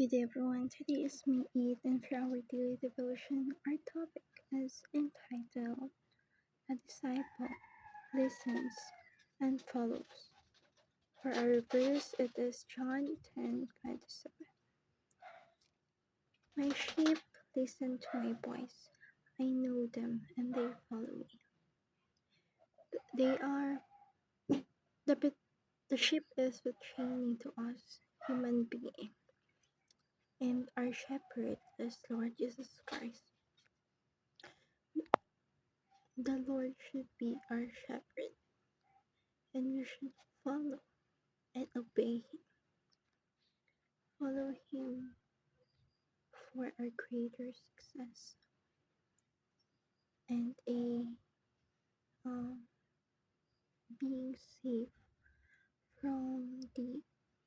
Good day everyone, today is May 8th and for our daily devotion, our topic is entitled A Disciple Listens and Follows. For our verse, it is John 10:27. My sheep listen to my voice. I know them and they follow me. They are the, the sheep is pertaining to us, human being, and our shepherd is Lord Jesus Christ. The Lord should be our shepherd, and we should follow and obey Him. Follow Him for our greater success and um, being safe from the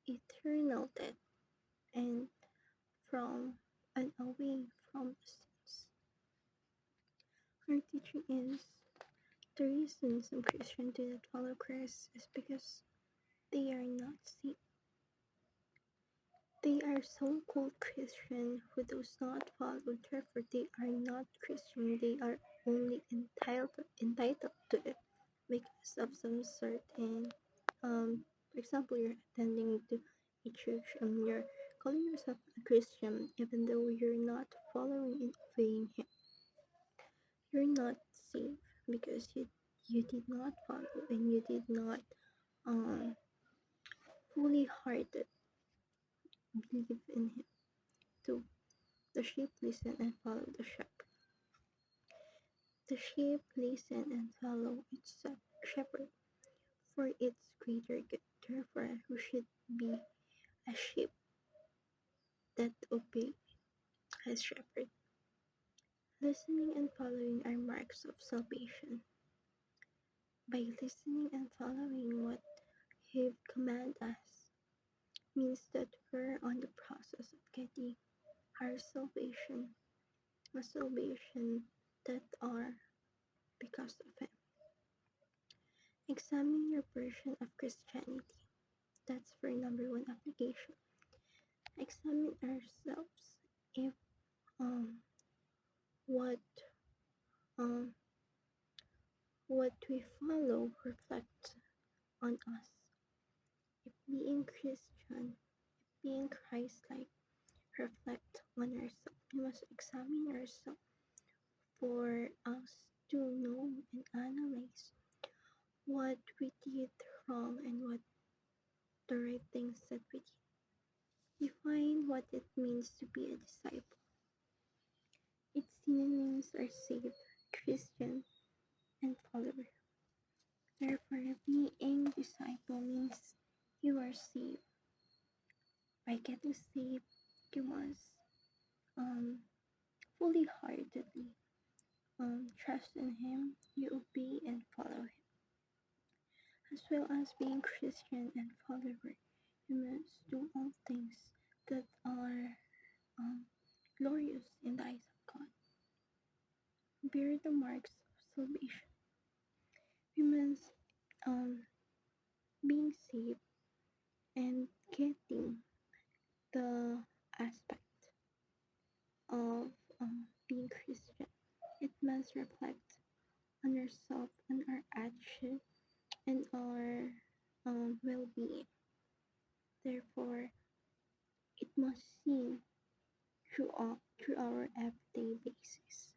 eternal death and from and away from sins. Our teaching is the reason some Christians do not follow Christ is because they are not saved. They are so-called Christian who does not follow, therefore they are not Christian, they are only entitled to it because of some certain for example you're attending to a church and you're calling yourself a Christian even though you're not following and obeying him. You're not saved because you did not follow and you did not um fully hearted believe in him too. The sheep listen and follow the shepherd. The sheep listen and follow its shepherd for its greater good. Therefore, who should be a sheep that obey his shepherd? Listening and following are marks of salvation. By listening and following what he commands us means that we're on the process of getting our salvation, a salvation that are because of him. Examine your version of Christianity. That's for number one application. Examine ourselves if um what um what we follow reflects on us. If being Christian, being Christ-like reflect on ourselves, we must examine ourselves for us to know and analyze what we did wrong and what the right things that we did. Define what it means to be a disciple. Its synonyms are saved, Christian, and follower. Therefore, being disciple means you are saved. By getting saved, you must fully heartedly trust in Him, you obey and follow Him. As well as being Christian and follower, you must do all things that are glorious in the eyes of God. Bear the marks of salvation. We must being saved and getting the aspect of being Christian. It must reflect on ourselves and our action and our well-being. Therefore, it must seen through our everyday basis.